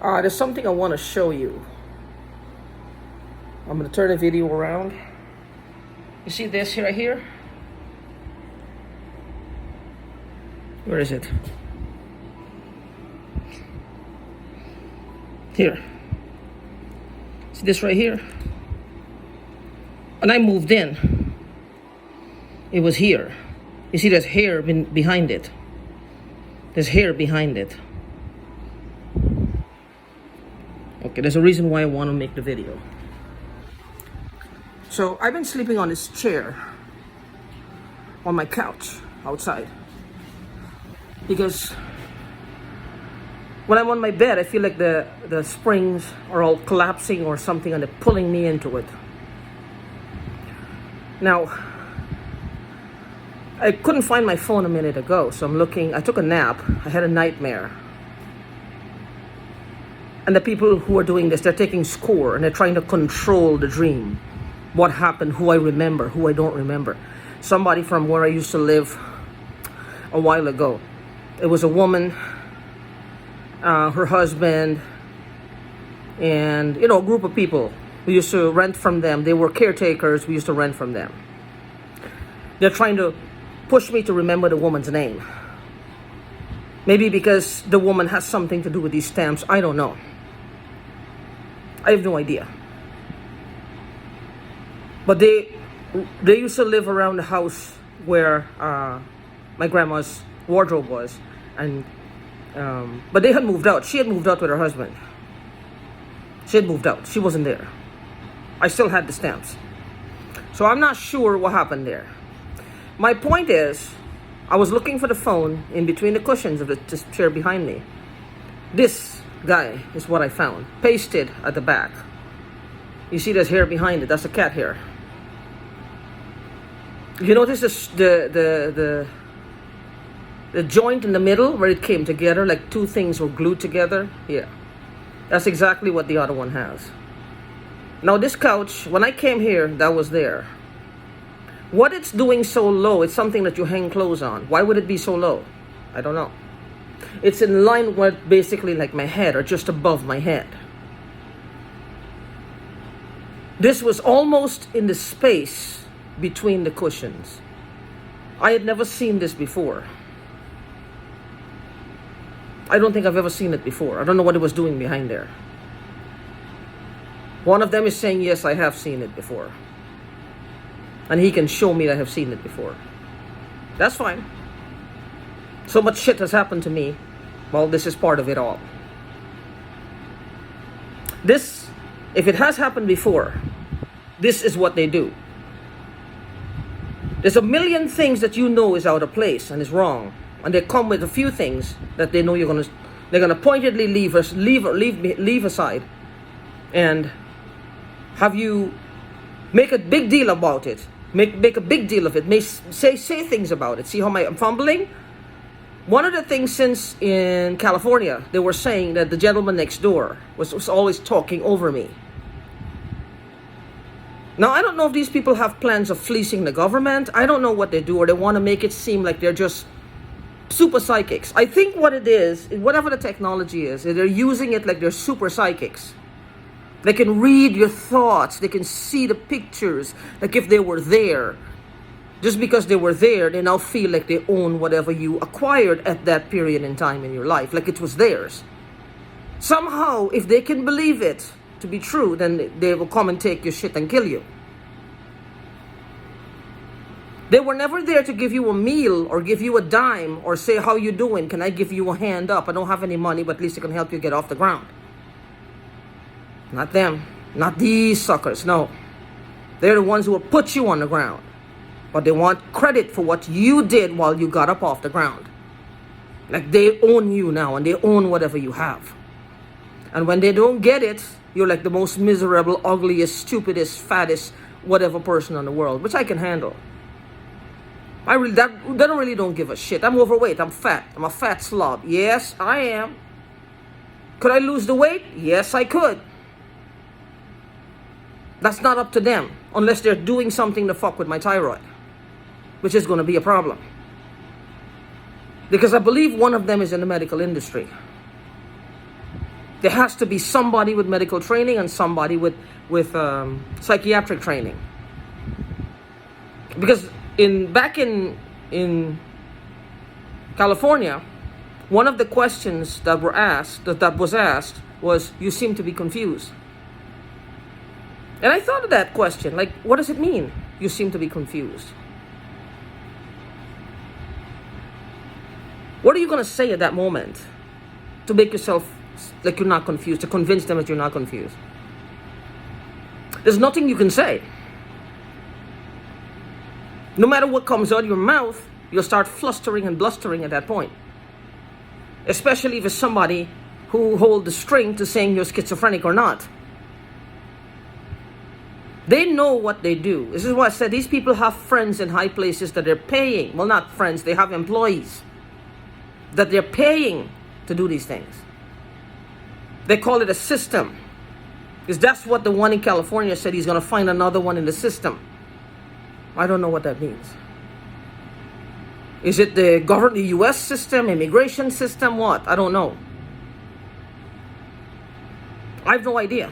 There's something I want to show you. I'm going to turn the video around. You see this right here? Where is it? Here. See this right here? When I moved in, it was here. You see there's hair behind it. There's hair behind it. Okay, there's a reason why I want to make the video. So I've been sleeping on this chair on my couch outside because when I'm on my bed I feel like the springs are all collapsing or something and they're pulling me into it. Now I couldn't find my phone a minute ago, so I'm looking. I took a nap. I had a nightmare. And the people who are doing this, they're taking score and they're trying to control the dream. What happened, who I remember, who I don't remember. Somebody from where I used to live a while ago. It was a woman, her husband, and a group of people. We used to rent from them. They were caretakers. We used to rent from them. They're trying to push me to remember the woman's name. Maybe because the woman has something to do with these stamps. I don't know. I have no idea. But they used to live around the house where my grandma's wardrobe was, and but they had moved out. She had moved out with her husband. She had moved out. She wasn't there. I still had the stamps. So I'm not sure what happened there. My point is, I was looking for the phone in between the cushions of the chair behind me. This guy is what I found, pasted at the back. You see there's hair behind it. That's a cat hair. You notice the joint in the middle where it came together, like two things were glued together? Yeah. That's exactly what the other one has. Now this couch, when I came here, that was there. What it's doing so low, it's something that you hang clothes on. Why would it be so low? I don't know. It's in line with basically like my head or just above my head. This was almost in the space between the cushions. I had never seen this before. I don't think I've ever seen it before. I don't know what it was doing behind there. One of them is saying, yes, I have seen it before. And he can show me that I have seen it before. That's fine. So much shit has happened to me. Well, this is part of it all. This, if it has happened before, this is what they do. There's a million things that you know is out of place and is wrong. And they come with a few things that they know they're gonna pointedly leave aside. And have you make a big deal about it. Make a big deal of it. Say things about it. See how I'm fumbling? One of the things since in California, they were saying that the gentleman next door was always talking over me. Now, I don't know if these people have plans of fleecing the government. I don't know what they do, or they want to make it seem like they're just super psychics. I think what it is, whatever the technology is, they're using it like they're super psychics. They can read your thoughts. They can see the pictures, like if they were there. Just because they were there, they now feel like they own whatever you acquired at that period in time in your life, like it was theirs. Somehow, if they can believe it to be true, then they will come and take your shit and kill you. They were never there to give you a meal or give you a dime or say, how you doing? Can I give you a hand up? I don't have any money, but at least I can help you get off the ground. Not them. Not these suckers. No. They're the ones who will put you on the ground. But they want credit for what you did while you got up off the ground. Like they own you now and they own whatever you have. And when they don't get it, you're like the most miserable, ugliest, stupidest, fattest, whatever person in the world, which I can handle. They don't give a shit. I'm overweight. I'm fat. I'm a fat slob. Yes, I am. Could I lose the weight? Yes, I could. That's not up to them, unless they're doing something to fuck with my thyroid, which is going to be a problem. Because I believe one of them is in the medical industry. There has to be somebody with medical training and somebody with psychiatric training. Because back in California, one of the questions that was asked was, "You seem to be confused." And I thought of that question, like, what does it mean? You seem to be confused. What are you going to say at that moment to make yourself like you're not confused, to convince them that you're not confused? There's nothing you can say. No matter what comes out of your mouth, you'll start flustering and blustering at that point. Especially if it's somebody who holds the string to saying you're schizophrenic or not. They know what they do. This is why I said these people have friends in high places that they're paying. Well, not friends, they have employees that they're paying to do these things. They call it a system. Because that's what the one in California said, he's going to find another one in the system. I don't know what that means. Is it the US system, immigration system, what? I don't know. I have no idea.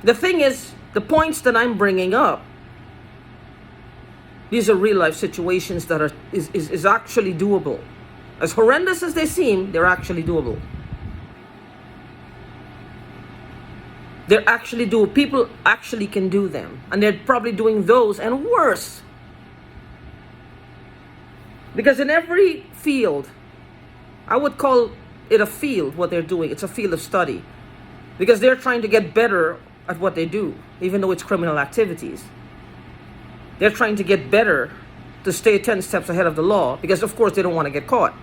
The thing is, the points that I'm bringing up, these are real life situations that is actually doable. As horrendous as they seem, they're actually doable. They're actually doable. People actually can do them. And they're probably doing those and worse. Because in every field, I would call it a field, what they're doing. It's a field of study. Because they're trying to get better at what they do, even though it's criminal activities. They're trying to get better to stay 10 steps ahead of the law, because of course they don't want to get caught.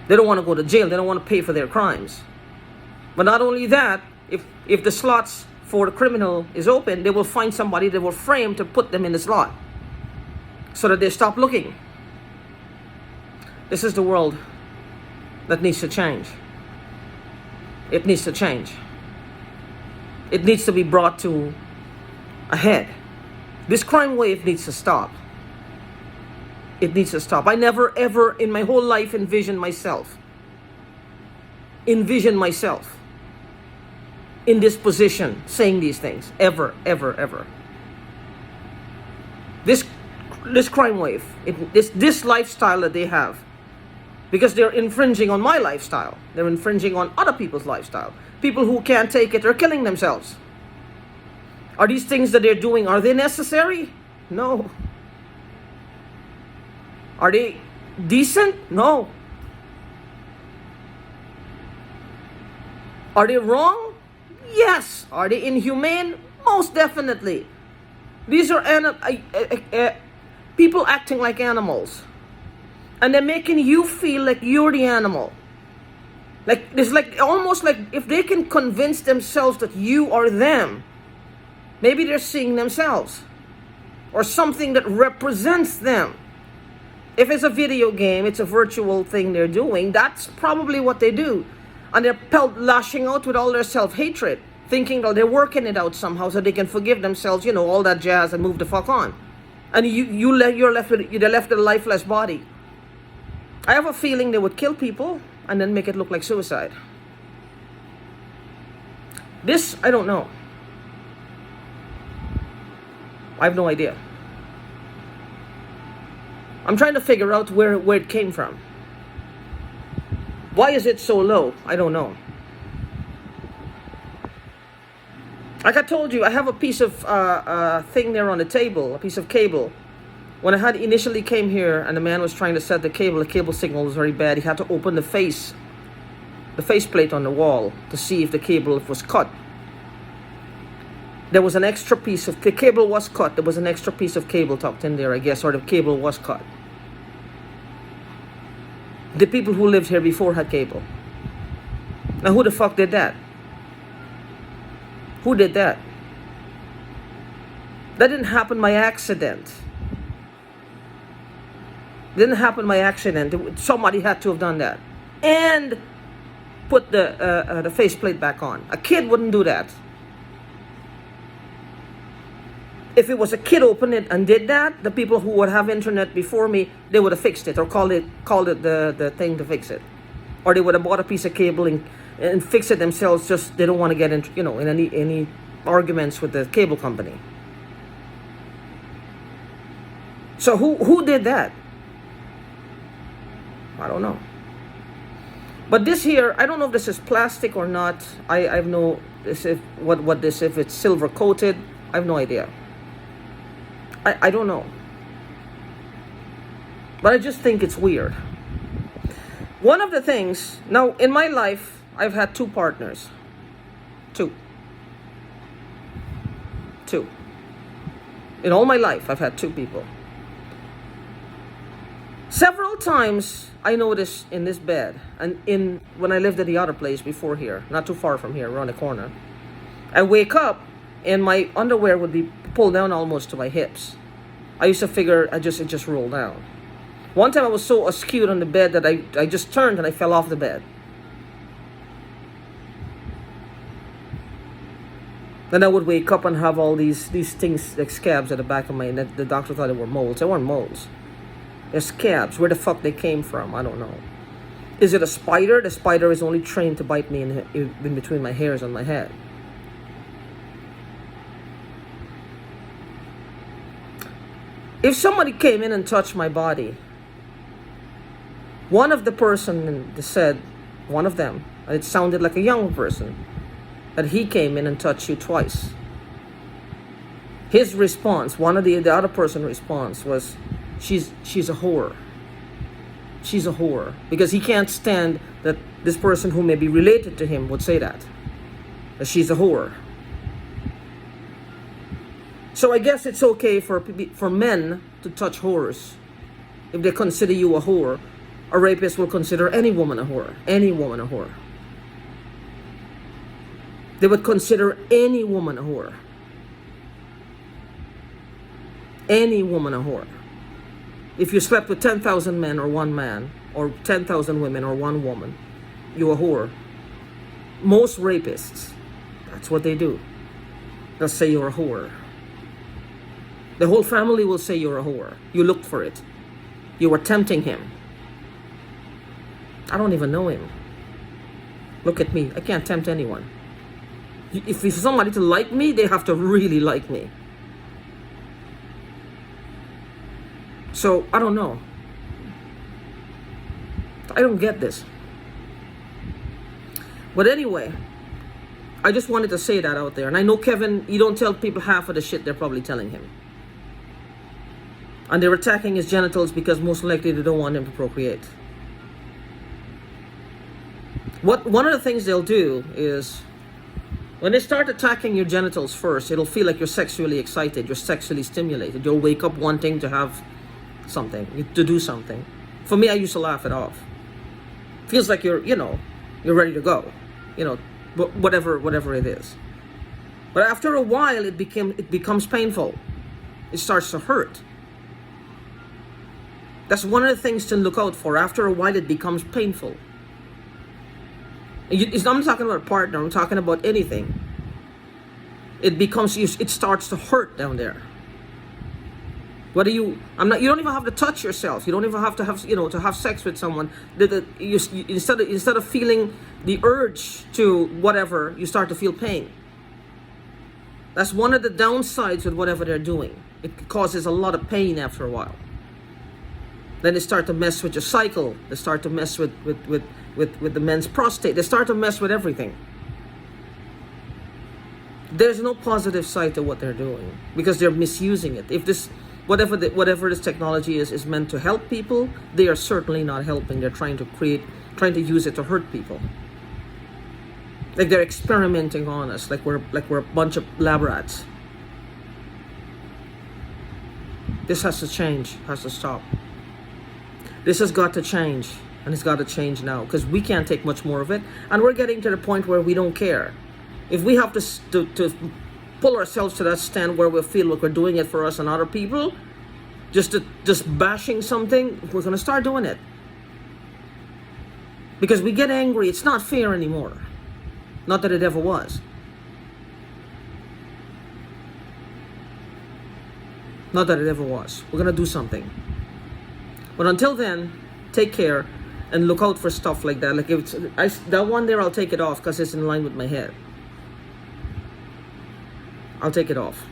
They don't want to go to jail. They don't want to pay for their crimes. But not only that, if the slots for the criminal is open, they will find somebody that will frame to put them in the slot so that they stop looking. This is the world that needs to change. It needs to change. It needs to be brought to a head. This crime wave needs to stop. It needs to stop. I never ever in my whole life envisioned myself in this position saying these things. Ever. This crime wave, this lifestyle that they have, because they're infringing on my lifestyle. They're infringing on other people's lifestyle. People who can't take it are killing themselves. Are these things that they're doing, are they necessary? No. Are they decent? No. Are they wrong? Yes. Are they inhumane? Most definitely. These are people acting like animals. And they're making you feel like you're the animal. Like, it's like almost like if they can convince themselves that you are them, maybe they're seeing themselves or something that represents them. If it's a video game, it's a virtual thing they're doing, that's probably what they do. And they're lashing out with all their self-hatred, thinking that they're working it out somehow so they can forgive themselves, all that jazz, and move the fuck on. And they're left with a lifeless body. I have a feeling they would kill people and then make it look like suicide. This, I don't know. I have no idea. I'm trying to figure out where it came from. Why is it so low? I don't know. Like I told you, I have a piece of thing there on the table, a piece of cable. When I had initially came here and the man was trying to set the cable signal was very bad. He had to open the face plate on the wall to see if the cable was cut. There was an extra piece of, the cable was cut. There was an extra piece of cable tucked in there, I guess, or the cable was cut. The people who lived here before had cable. Now who the fuck did that? Who did that? That didn't happen by accident. Didn't happen by accident. Somebody had to have done that. And put the faceplate back on. A kid wouldn't do that. If it was a kid opened it and did that, the people who would have internet before me, they would have fixed it or called it the thing to fix it. or they would have bought a piece of cable and fix it themselves. Just they don't want to get in, in any arguments with the cable company. So who did that? I don't know. But this here, I don't know if this is plastic or not. I have no this if what this if it's silver coated. I have no idea. I don't know. But I just think it's weird. One of the things, now in my life, I've had two partners. Two. In all my life, I've had two people. Several times I noticed in this bed, and when I lived at the other place before here, not too far from here, around the corner, I wake up and my underwear would be pulled down almost to my hips. I used to figure it just rolled down. One time I was so askew on the bed that I just turned and I fell off the bed. Then I would wake up and have all these things like scabs at the back of my neck. The doctor thought they were moles. They weren't moles. They're scabs. Where the fuck they came from, I don't know. Is it a spider? The spider is only trained to bite me in between my hairs on my head. If somebody came in and touched my body, one of the person said, one of them, and it sounded like a young person, that he came in and touched you twice. His response, one of the other person's response was, she's a whore. She's a whore. Because he can't stand that this person who may be related to him would say that she's a whore. So I guess it's okay for men to touch whores. If they consider you a whore, a rapist will consider any woman a whore. Any woman a whore. They would consider any woman a whore. Any woman a whore. If you slept with 10,000 men or one man, or 10,000 women or one woman, you're a whore. Most rapists, that's what they do. They'll say you're a whore. The whole family will say you're a whore. You looked for it. You were tempting him. I don't even know him. Look at me. I can't tempt anyone. If for somebody to like me, they have to really like me. So, I don't know. I don't get this. But anyway, I just wanted to say that out there. And I know Kevin, you don't tell people half of the shit they're probably telling him. And they're attacking his genitals because most likely they don't want him to procreate. One of the things they'll do is, when they start attacking your genitals first, it'll feel like you're sexually excited, you're sexually stimulated. You'll wake up wanting to have something, to do something. For me, I used to laugh it off. Feels like you're ready to go. Whatever it is. But after a while, it becomes painful. It starts to hurt. That's one of the things to look out for. After a while, it becomes painful. I'm not talking about a partner. I'm talking about anything. It starts to hurt down there. You don't even have to touch yourself. You don't even have to have sex with someone. Instead of feeling the urge to whatever, you start to feel pain. That's one of the downsides with whatever they're doing. It causes a lot of pain after a while. Then they start to mess with your cycle. They start to mess with the men's prostate. They start to mess with everything. There's no positive side to what they're doing because they're misusing it. If this whatever this technology is meant to help people, they are certainly not helping. They're trying to use it to hurt people. Like they're experimenting on us, like we're a bunch of lab rats. This has to change, has to stop. This has got to change, and it's got to change now because we can't take much more of it, and we're getting to the point where we don't care. If we have to pull ourselves to that stand where we feel like we're doing it for us and other people, just bashing something, we're going to start doing it. Because we get angry. It's not fair anymore. Not that it ever was. Not that it ever was. We're going to do something. But until then, take care. And look out for stuff like that. Like if it's that one there, I'll take it off because it's in line with my head. I'll take it off.